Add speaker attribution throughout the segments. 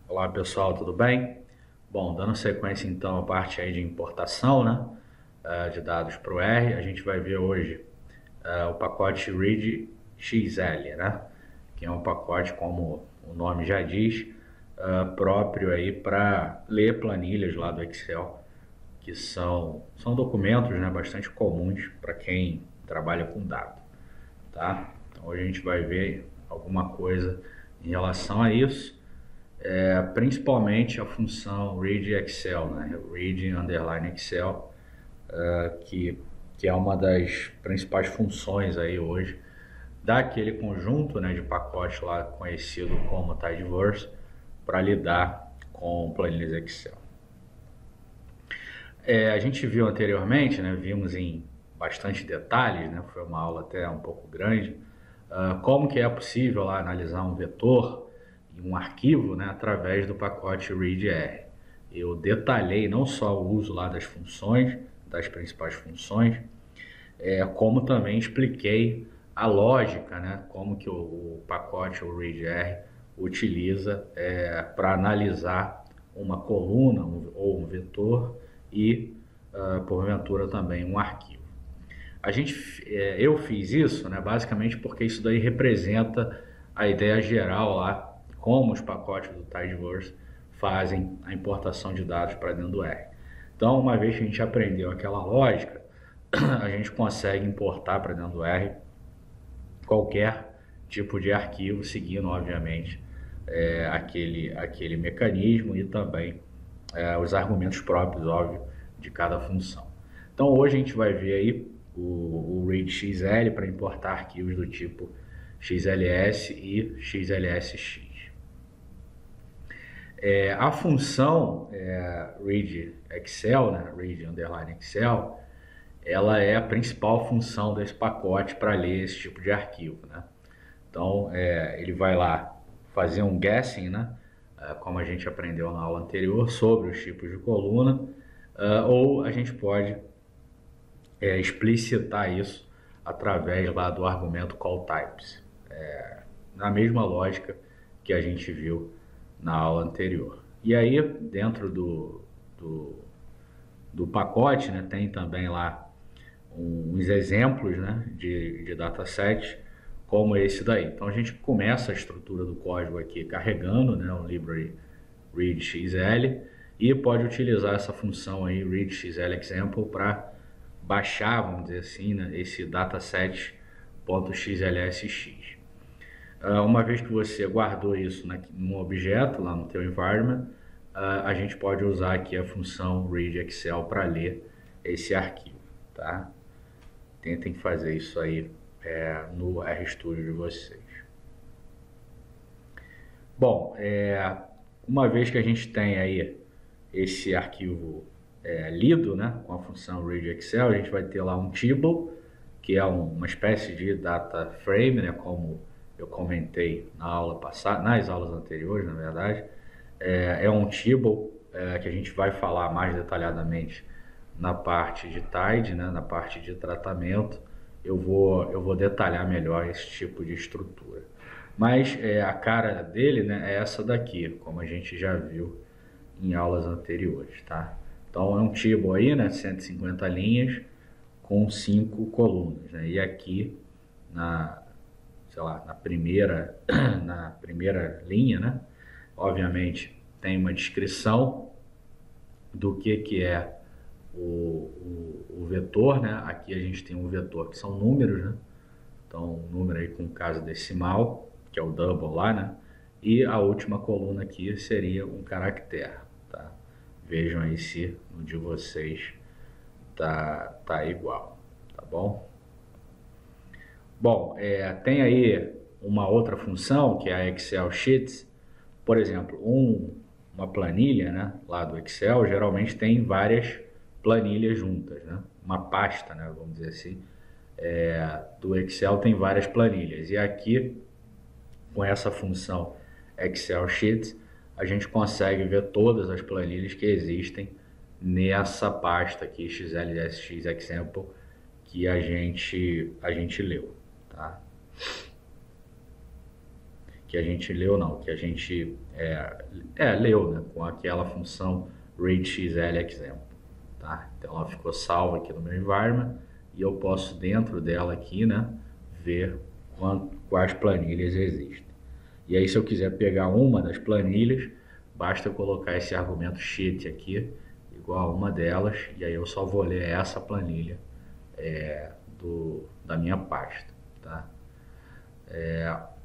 Speaker 1: Olá pessoal, tudo bem? Bom, dando sequência então à parte aí de importação, né, de dados para o R, a gente vai ver hoje o pacote Read XL, né, que é um pacote, como o nome já diz, próprio aí para ler planilhas lá do Excel, que são documentos, né, bastante comuns para quem trabalha com dados, tá? Então hoje a gente vai ver alguma coisa em relação a isso. Principalmente a função read Excel, né? Read underline Excel, que é uma das principais funções aí hoje daquele conjunto, né, de pacotes lá conhecido como Tidyverse para lidar com planilhas Excel. A gente viu anteriormente, né, vimos em bastante detalhes, né, foi uma aula até um pouco grande, como que é possível lá analisar um vetor e um arquivo, né, através do pacote readr. Eu detalhei não só o uso lá das funções, das principais funções, como também expliquei a lógica, né, como que o pacote, o readr, utiliza para analisar uma coluna ou um vetor e, porventura, também um arquivo. Eu fiz isso, né, basicamente porque isso daí representa a ideia geral lá, como os pacotes do Tidyverse fazem a importação de dados para dentro do R. Então, uma vez que a gente aprendeu aquela lógica, a gente consegue importar para dentro do R qualquer tipo de arquivo, seguindo, obviamente, aquele mecanismo e também os argumentos próprios, óbvio, de cada função. Então hoje a gente vai ver aí o read XL para importar arquivos do tipo XLS e XLSX. A função read Excel, né, read underline Excel, ela é a principal função desse pacote para ler esse tipo de arquivo, né? Então ele vai lá fazer um guessing, né, como a gente aprendeu na aula anterior, sobre os tipos de coluna, ou a gente pode explicitar isso através lá do argumento callTypes, na mesma lógica que a gente viu na aula anterior. E aí, dentro do pacote, né, tem também lá uns exemplos, né, de datasets como esse daí. Então a gente começa a estrutura do código aqui carregando, né, o library readXL, e pode utilizar essa função aí readXLExample para baixar, vamos dizer assim, né, esse dataset.xlsx. Uma vez que você guardou isso num objeto lá no teu environment, a gente pode usar aqui a função readExcel para ler esse arquivo, tá? Tentem fazer isso aí no RStudio de vocês. Bom, uma vez que a gente tem aí esse arquivo lido, né, com a função readExcel, a gente vai ter lá um table, que é uma espécie de data frame, né, como eu comentei na aula passada, nas aulas anteriores, na verdade. É um table que a gente vai falar mais detalhadamente na parte de TIDE, né, na parte de tratamento. Eu vou detalhar melhor esse tipo de estrutura. Mas a cara dele, né, é essa daqui, como a gente já viu em aulas anteriores, tá? Então é um table aí, né, 150 linhas com 5 colunas, né? E aqui sei lá, na primeira linha, né, obviamente tem uma descrição do que é o vetor, né? Aqui a gente tem um vetor que são números, né? Então, um número aí com casa decimal, que é o double lá, né? E a última coluna aqui seria um caractere, tá? Vejam aí se no de vocês tá igual, tá bom? Bom, tem aí uma outra função que é a Excel Sheets. Por exemplo, uma planilha, né, lá do Excel geralmente tem várias planilhas juntas, né? Uma pasta, né, vamos dizer assim, do Excel tem várias planilhas. E aqui, com essa função Excel Sheets, a gente consegue ver todas as planilhas que existem nessa pasta aqui, XLSX Example, que a gente leu, tá? que a gente leu, não, que a gente leu, né, com aquela função readXLExample, tá? Então ela ficou salva aqui no meu environment e eu posso dentro dela aqui, né, ver quais planilhas existem. E aí se eu quiser pegar uma das planilhas, basta eu colocar esse argumento sheet aqui, igual a uma delas, e aí eu só vou ler essa planilha da minha pasta, tá?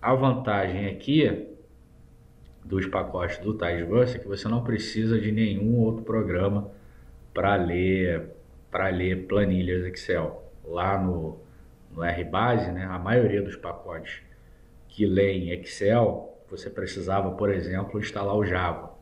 Speaker 1: A vantagem aqui dos pacotes do Tidyverse é que você não precisa de nenhum outro programa para ler planilhas Excel. Lá no RBase, né, a maioria dos pacotes que leem Excel, você precisava, por exemplo, instalar o Java.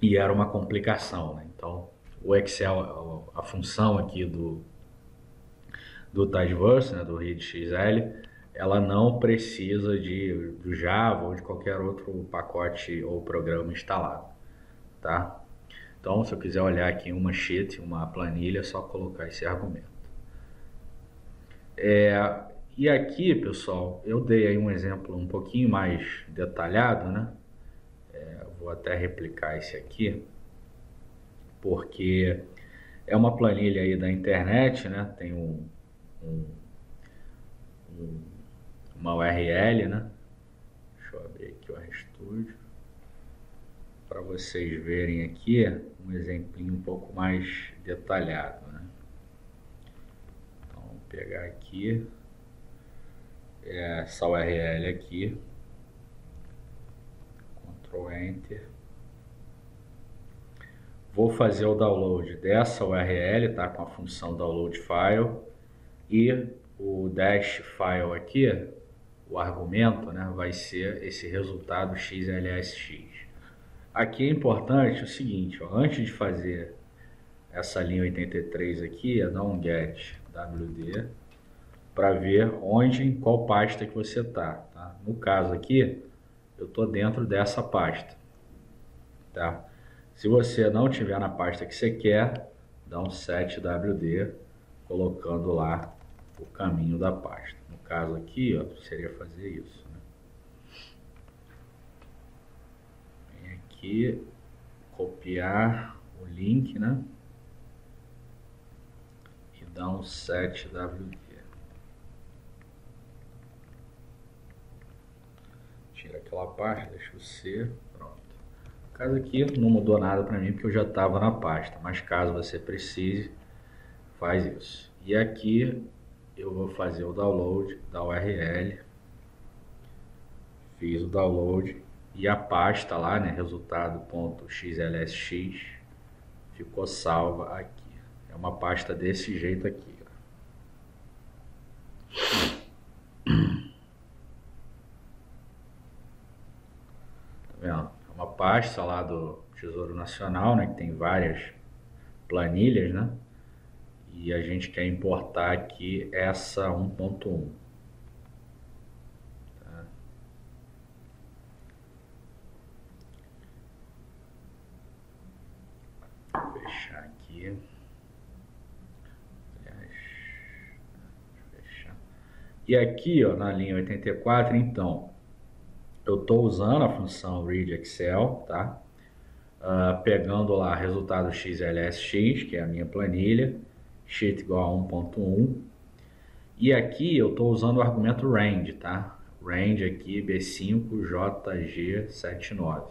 Speaker 1: E era uma complicação, né? Então, o Excel, a função aqui do Tidyverse, né, do readXL, ela não precisa do Java ou de qualquer outro pacote ou programa instalado, tá? Então, se eu quiser olhar aqui uma sheet, uma planilha, é só colocar esse argumento. E aqui, pessoal, eu dei aí um exemplo um pouquinho mais detalhado, né? Vou até replicar esse aqui, porque é uma planilha aí da internet, né? Tem uma URL, né? Deixa eu abrir aqui o RStudio para vocês verem aqui um exemplinho um pouco mais detalhado, né? Então, vou pegar aqui essa URL aqui, Ctrl Enter. Vou fazer o download dessa URL, tá? Com a função download file e o dash file aqui, o argumento, né? Vai ser esse resultado XLSX. Aqui é importante o seguinte, ó, antes de fazer essa linha 83 aqui, é dar um get wd para ver em qual pasta que você tá? No caso aqui, eu estou dentro dessa pasta, tá? Se você não tiver na pasta que você quer, dá um set wd colocando lá o caminho da pasta. No caso aqui, ó, seria fazer isso, né? Vem aqui, copiar o link, né? E dar um set wd. Tira aquela parte, deixa o C, pronto. No caso aqui não mudou nada para mim porque eu já estava na pasta, mas caso você precise, faz isso. E aqui eu vou fazer o download da URL, fiz o download e a pasta lá, né, resultado.xlsx, ficou salva aqui. É uma pasta desse jeito aqui. Tá vendo? É uma pasta lá do Tesouro Nacional, né, que tem várias planilhas, né? E a gente quer importar aqui essa 1.1. Tá? Vou fechar aqui. Fechar. E aqui, ó, na linha 84, então, eu estou usando a função read Excel, tá? Pegando lá resultado XLSX, que é a minha planilha, sheet igual a 1.1, e aqui eu estou usando o argumento range, tá? Range aqui B5JG79,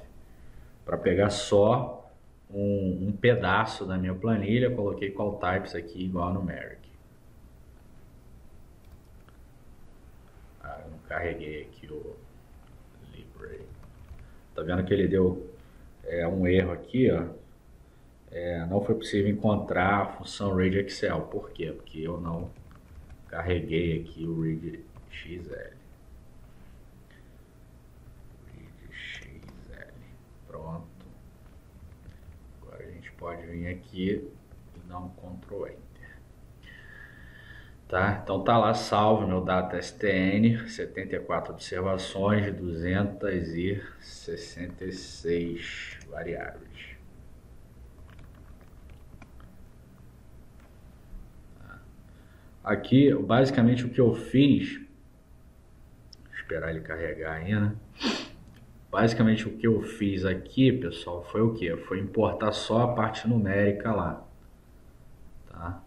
Speaker 1: para pegar só um pedaço da minha planilha, coloquei call types aqui igual a numeric. Eu não carreguei aqui o library. Tá vendo que ele deu um erro aqui, ó. Não foi possível encontrar a função read Excel. Por quê? Porque eu não carreguei aqui o readXL. Pronto. Agora a gente pode vir aqui e dar um Ctrl Enter. Tá? Então tá lá salvo meu data STN, 74 observações, 266 variáveis. Aqui, basicamente, o que eu fiz esperar ele carregar aí, né? Basicamente o que eu fiz aqui, pessoal, foi o que? Foi importar só a parte numérica lá, tá?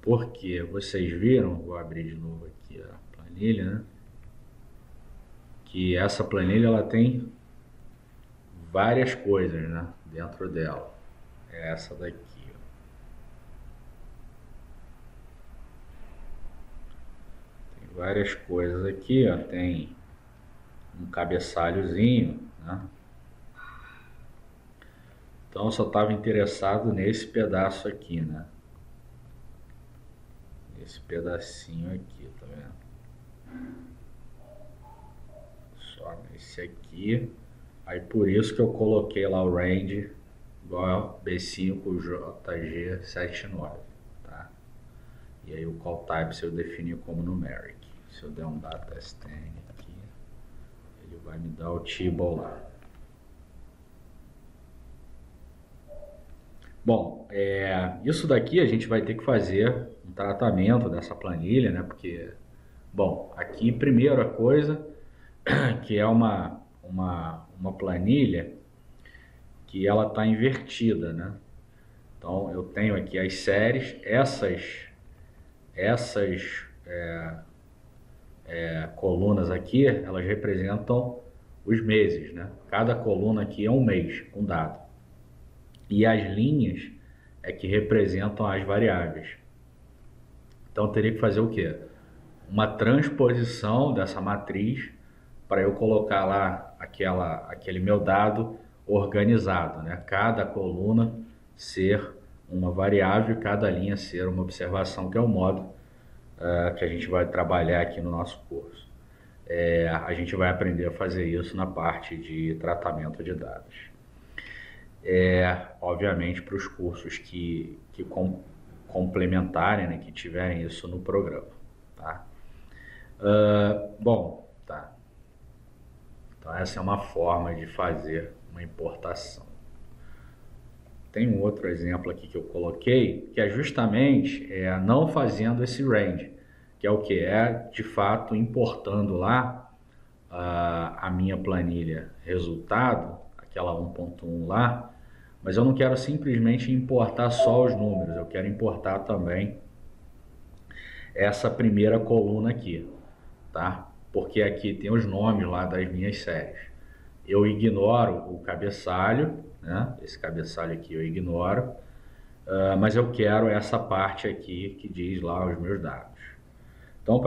Speaker 1: Porque vocês viram, vou abrir de novo aqui a planilha, né? Que essa planilha ela tem várias coisas, né, dentro dela. É essa daqui, ó. Tem várias coisas aqui, ó. Tem um cabeçalhozinho, né? Então eu só estava interessado nesse pedaço aqui, né? Esse pedacinho aqui, tá vendo? Só nesse aqui. Aí por isso que eu coloquei lá o range igual B5JG79, tá? E aí o call type se eu definir como numeric. Se eu der um data string aqui, ele vai me dar o table lá. Bom, isso daqui a gente vai ter que fazer um tratamento dessa planilha, né? Porque, bom, aqui primeira coisa que é uma planilha que ela está invertida, né? Então eu tenho aqui as séries, essas colunas aqui, elas representam os meses, né? Cada coluna aqui é um mês, um dado. E as linhas é que representam as variáveis. Então eu teria que fazer o quê? Uma transposição dessa matriz para eu colocar lá aquele meu dado organizado, né? Cada coluna ser uma variável e cada linha ser uma observação, que é o modo que a gente vai trabalhar aqui no nosso curso. A gente vai aprender a fazer isso na parte de tratamento de dados. Obviamente para os cursos que complementarem, né, que tiverem isso no programa, tá? Bom, tá. Então essa é uma forma de fazer uma importação. Tem um outro exemplo aqui que eu coloquei, que é justamente não fazendo esse range, que é o que? De fato importando lá a minha planilha resultado, aquela 1.1 lá, mas eu não quero simplesmente importar só os números, eu quero importar também essa primeira coluna aqui, tá? Porque aqui tem os nomes lá das minhas séries. Eu ignoro o cabeçalho, né? Esse cabeçalho aqui eu ignoro, mas eu quero essa parte aqui que diz lá os meus dados. Então,